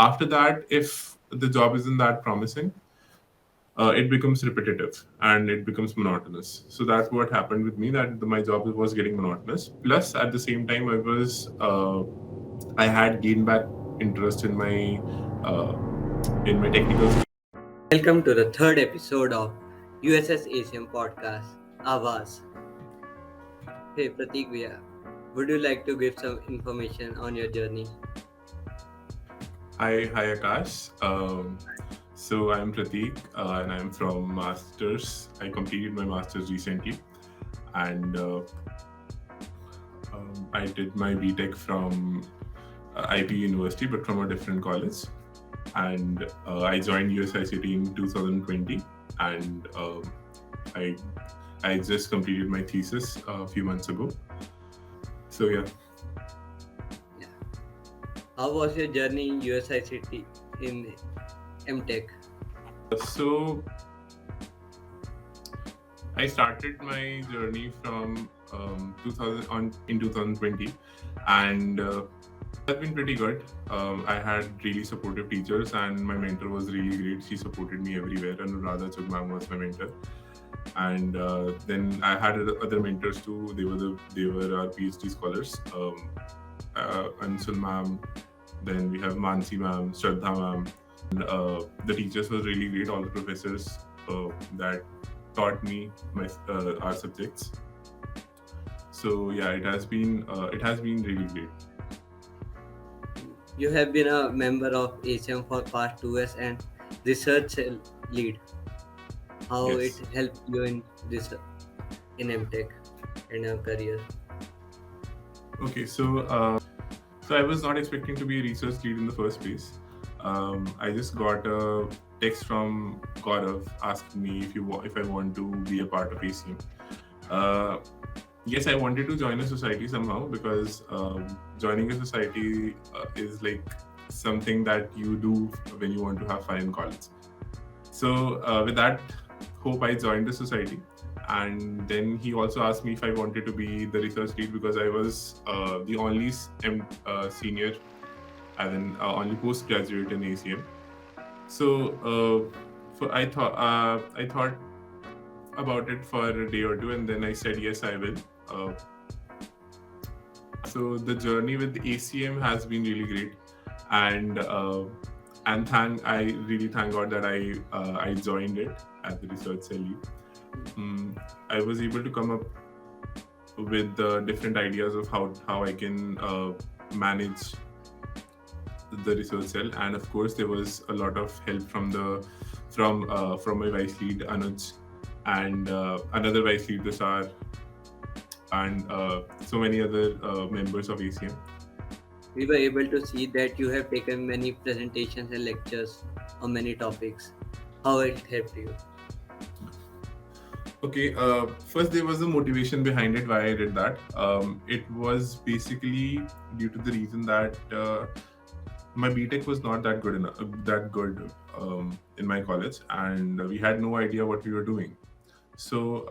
After that, if the job isn't that promising, it becomes repetitive and it becomes monotonous. So that's what happened with me. That my job was getting monotonous. Plus, at the same time, I had gained back interest uh, in my technical skills. Welcome to the third episode of USS ACM podcast, Avaz. Hey Prateek, would you like to give some information on your journey? Hi Akash. So I'm Prateek, and I'm from Masters. I completed my Masters recently, and I did my B.Tech from IPU University, but from a different college. And I joined USICT in 2020, and I I just completed my thesis a few months ago. So yeah. Yeah. How was your journey in USICT in M.Tech? So I started my journey from 2020, and has been pretty good. I had really supportive teachers, and my mentor was really great. She supported me everywhere. Anuradha Chugmam was my mentor, and then I had other mentors too. They were our PhD scholars. Ansul ma'am. Then we have Mansi ma'am, Shraddha ma'am. And, the teachers were really great. All the professors that taught me our subjects. So yeah, it has been really great. You have been a member of ACM for past 2 years and research lead. How Yes. it helped you in this in M.Tech in your career? Okay, so I was not expecting to be a research lead in the first place. I just got a text from Gaurav asking me if I want to be a part of ACM. Yes, I wanted to join a society somehow because joining a society is like something that you do when you want to have fun in college. So with that hope, I joined the society. And then he also asked me if I wanted to be the research lead because I was the only senior, as in only postgraduate in ACM. So I thought about it for a day or two, and then I said yes, I will. So the journey with ACM has been really great, and I really thank God that I joined it at the research cell lead. I was able to come up with different ideas of how I can manage the research cell, and of course there was a lot of help from my vice lead Anuj and another vice lead Dasar and so many other members of ACM. We were able to see that you have taken many presentations and lectures on many topics. How it helped you? Okay, first there was a motivation behind it why I did that. It was basically due to the reason that my B.Tech was not that good in my college, and we had no idea what we were doing. So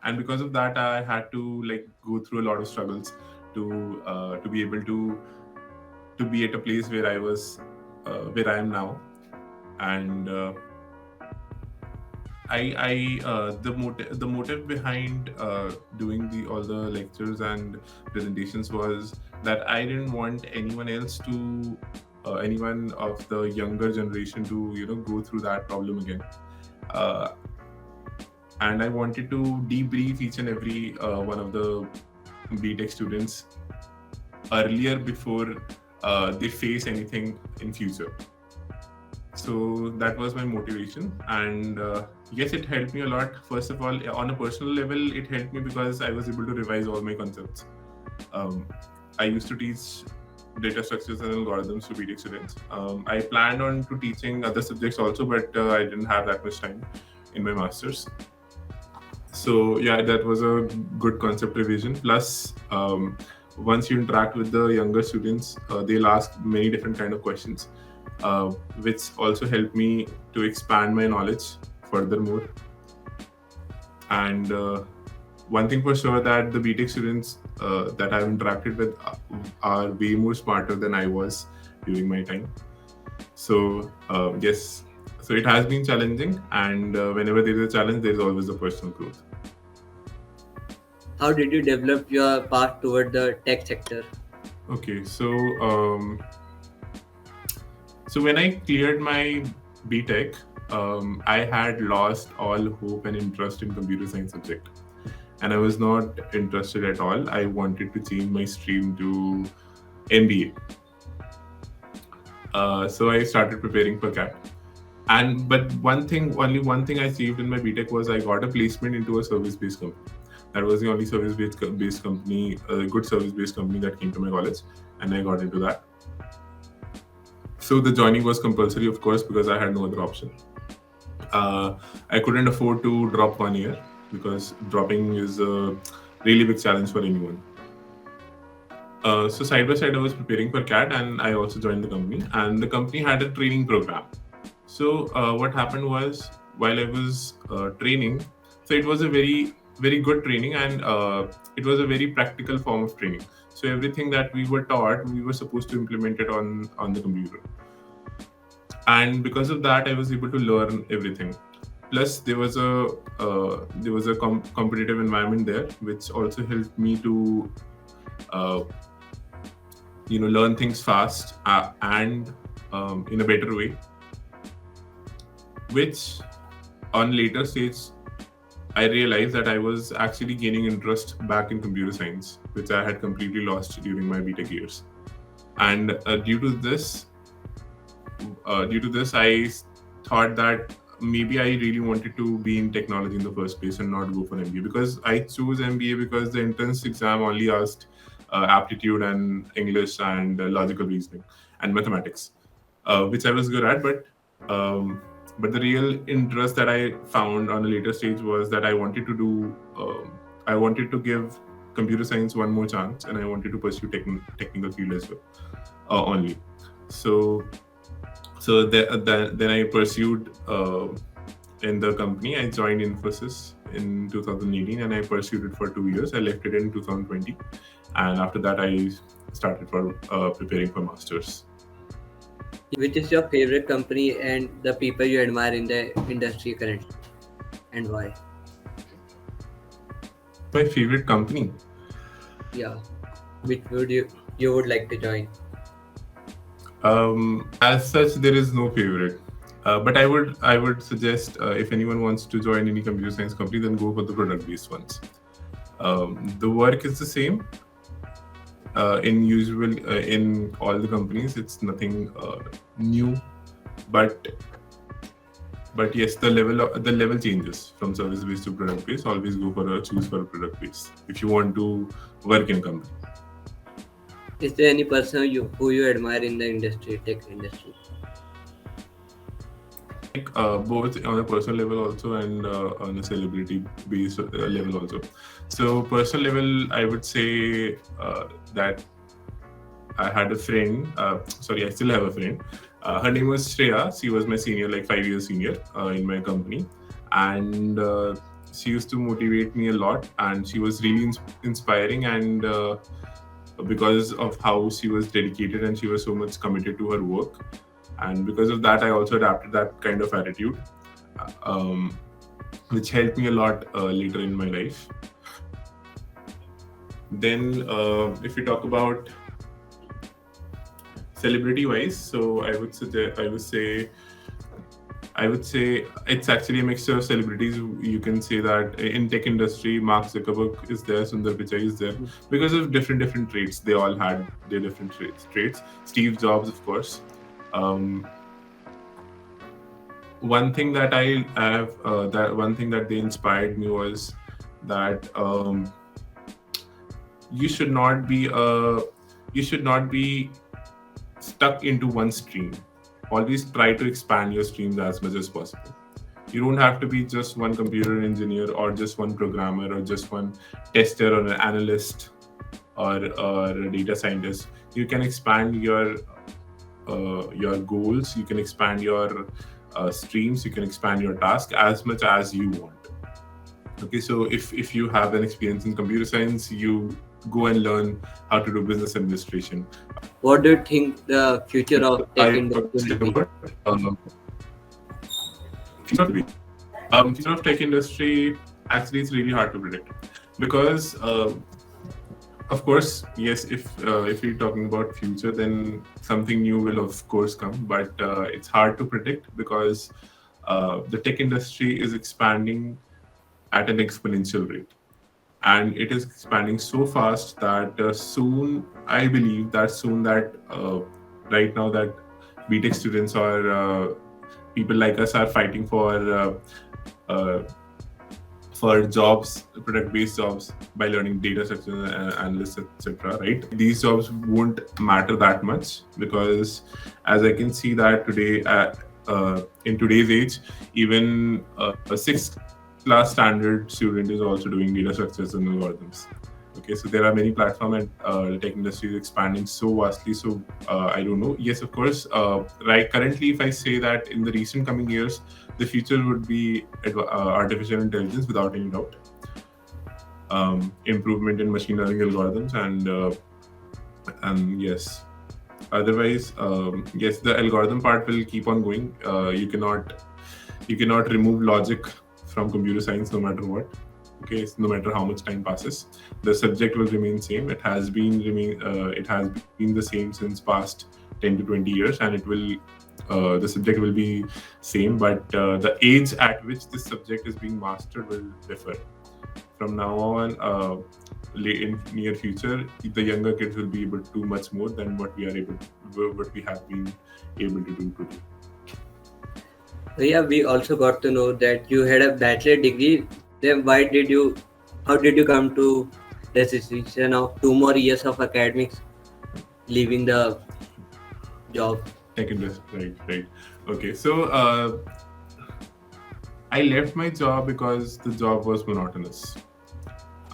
and because of that, I had to like go through a lot of struggles to be able to be at a place where where I am now, and the motive behind doing all the lectures and presentations was that I didn't want anyone of the younger generation to go through that problem again. Uh, and I wanted to debrief each and every one of the B.Tech students earlier before they face anything in future. So that was my motivation, and yes, it helped me a lot. First of all, on a personal level, it helped me because I was able to revise all my concepts. I used to teach data structures and algorithms to B.Tech students. I planned on to teaching other subjects also, but I didn't have that much time in my masters. So yeah, that was a good concept revision. Plus, once you interact with the younger students, they'll ask many different kind of questions, which also helped me to expand my knowledge furthermore. And one thing for sure that the B.Tech students that I've interacted with are way more smarter than I was during my time. So yes, so it has been challenging, and whenever there is a challenge, there is always a personal growth. How did you develop your path toward the tech sector? Okay, so when I cleared my B.Tech, I had lost all hope and interest in computer science subject, and I was not interested at all. I wanted to change my stream to MBA. So I started preparing for CAT. And but only one thing I achieved in my B.Tech was I got a placement into a service-based company. That was the only service-based company, a good service-based company that came to my college, and I got into that. So the joining was compulsory, of course, because I had no other option. I couldn't afford to drop 1 year because dropping is a really big challenge for anyone. So side by side, I was preparing for CAT, and I also joined the company. And the company had a training program. So what happened was while I was training, so it was a very good training, and it was a very practical form of training. So everything that we were taught, we were supposed to implement it on the computer. And because of that, I was able to learn everything. Plus, there was a competitive environment there, which also helped me to uh, learn things fast and in a better way, which on later stage I realized that I was actually gaining interest back in computer science, which I had completely lost during my B.Tech years. And due to this, thought that maybe I really wanted to be in technology in the first place and not go for MBA, because I chose MBA because the entrance exam only asked aptitude and English and logical reasoning and mathematics, which I was good at. But the real interest that I found on a later stage was that I wanted to give computer science one more chance, and I wanted to pursue technical field as well, only. So then I pursued in the company. I joined Infosys in 2018, and I pursued it for 2 years. I left it in 2020, and after that, I started for preparing for masters. Which is your favorite company and the people you admire in the industry currently, and why? My favorite company. Yeah, which would you would like to join? As such, there is no favorite. But I would suggest if anyone wants to join any computer science company, then go for the product based ones. The work is the same in all the companies. It's nothing new, but yes, the level changes from service based to product based. Always choose for a product based if you want to work in a company. Is there any person who you admire in the industry, tech industry? Both on a personal level also, and on a celebrity based level also. So personal level, I would say that I had a friend. Sorry, I still have a friend. Her name was Shreya. She was my senior, like 5 years senior in my company, and she used to motivate me a lot. And she was really inspiring, and because of how she was dedicated and she was so much committed to her work, and because of that, I also adapted that kind of attitude, um, which helped me a lot later in my life. Then, if we talk about celebrity wise, so I would say it's actually a mixture of celebrities. You can say that in tech industry, Mark Zuckerberg is there, Sundar Pichai is there, because of different traits. They all had their different traits. Steve Jobs, of course. Um, One thing that I have that one thing that they inspired me was that you should not be stuck into one stream. Always try to expand your streams as much as possible. You don't have to be just one computer engineer or just one programmer or just one tester or an analyst or a data scientist. You can expand your goals. You can expand your streams. You can expand your task as much as you want. Okay, so if you have an experience in computer science, go and learn how to do business administration. What do you think the future So of I tech would say industry will about be? future of tech industry. Actually, it's really hard to predict because of course, yes. If we're talking about future, then something new will of course come. But it's hard to predict because the tech industry is expanding at an exponential rate, and it is expanding so fast that soon, I believe that soon that right now that B.Tech students or people like us are fighting uh, for jobs, product-based jobs by learning data structures, analysts, etc. Right? These jobs won't matter that much because, as I can see that today, in today's age, even a sixth class standard student is also doing data structures and algorithms. Okay, so there are many platforms, and the tech industry is expanding so vastly. So I don't know. Yes, of course. Right. Currently, if I say that in the recent coming years, the future would be artificial intelligence without any doubt. Improvement in machine learning algorithms, and yes. Otherwise, yes, the algorithm part will keep on going. You cannot remove logic from computer science no matter what. Okay, no matter how much time passes, the subject will remain same. It has been the same since past 10 to 20 years, and the subject will be same, but the age at which this subject is being mastered will differ. From now on, in near future, the younger kids will be able to do much more than what we have been able to do today. Yeah, we also got to know that you had a bachelor degree. Then how did you come to the decision of 2 more years of academics, leaving the job? Tech industry, right? Okay, so I left my job because the job was monotonous,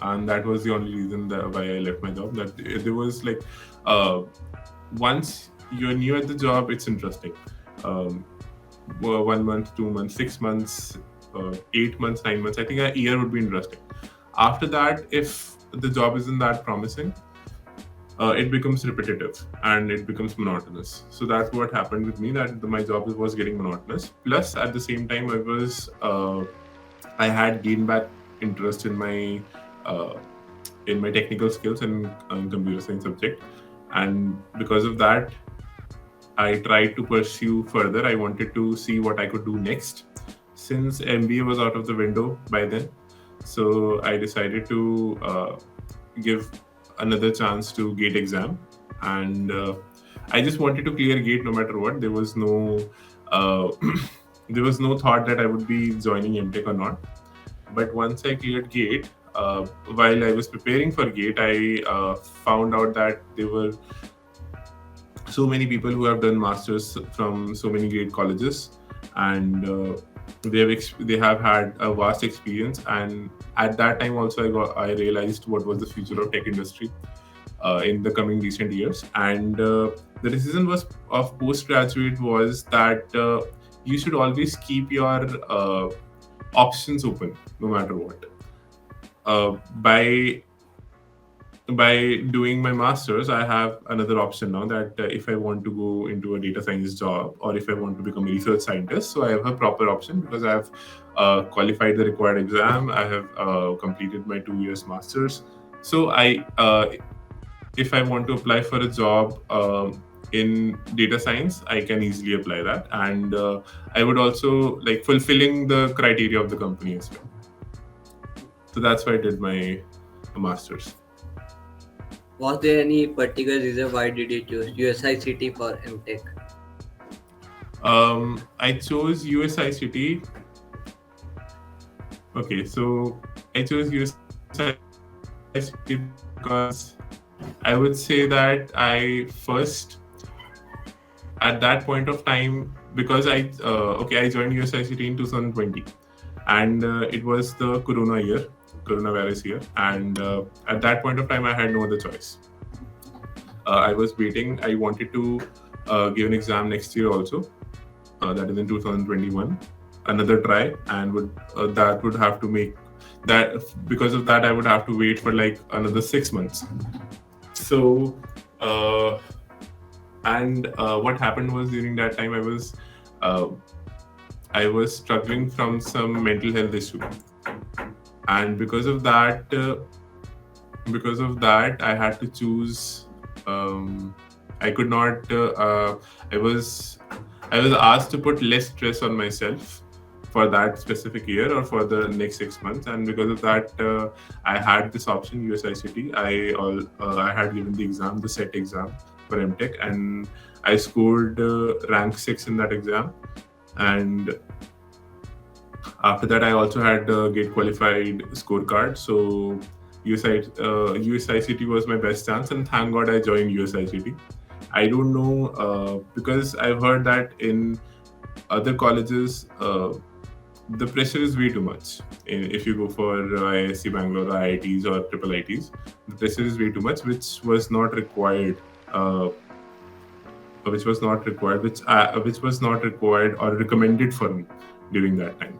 and that was the only reason why I left my job. That there was like, uh, once you're new at the job, it's interesting. Um, 1 month, 2 months, 6 months, 8 months, 9 months. I think a year would be interesting. After that, if the job isn't that promising, it becomes repetitive and it becomes monotonous. So that's what happened with me. That my job was getting monotonous. Plus, at the same time, I had gained back interest uh, in my technical skills and computer science subject, and because of that, I tried to pursue further. I wanted to see what I could do next, since MBA was out of the window by then. So I decided to give another chance to GATE exam, and I just wanted to clear GATE no matter what. There was no uh, there was no thought that I would be joining M.Tech or not. But once I cleared GATE, while I was preparing for GATE, I found out that there were so many people who have done masters from so many great colleges, and they have had a vast experience. And at that time also, I realized what was the future of tech industry in the coming recent years. And the decision was of postgraduate was that you should always keep your options open no matter what. By doing my masters, I have another option now, that if I want to go into a data science job or if I want to become a research scientist, so I have a proper option because I have qualified the required exam. I have completed my 2 years masters. So if I want to apply for a job in data science, I can easily apply that, and I would also like fulfilling the criteria of the company as well. So that's why I did my masters. Was there any particular reason why did you choose USICT for M.Tech? I chose USICT. Okay, so I chose USICT because I would say that at that point of time, because I joined USICT in 2020, and it was the coronavirus year, and at that point of time, I had no other choice. I was waiting. I wanted to give an exam next year also, that is in 2021, another try, and that would have to make that because of that I would have to wait for like another 6 months. So uh, and what happened was, during that time uh, I was struggling from some mental health issue, and because of that I had to choose. I could not. I was I was asked to put less stress on myself for that specific year or for the next 6 months, and because of that, I had this option, USICT. I had given the exam, the set exam for M.Tech, and I scored rank 6 in that exam. And after that, I also had a gate qualified scorecard. So USICT was my best chance, and thank God I joined USICT. I don't know, because I've heard that in other colleges, the pressure is way too much. If you go for IISc Bangalore, or IITs or triple ITs, the pressure is way too much, which was not required. Uh, which was not required, which was not required or recommended for me during that time.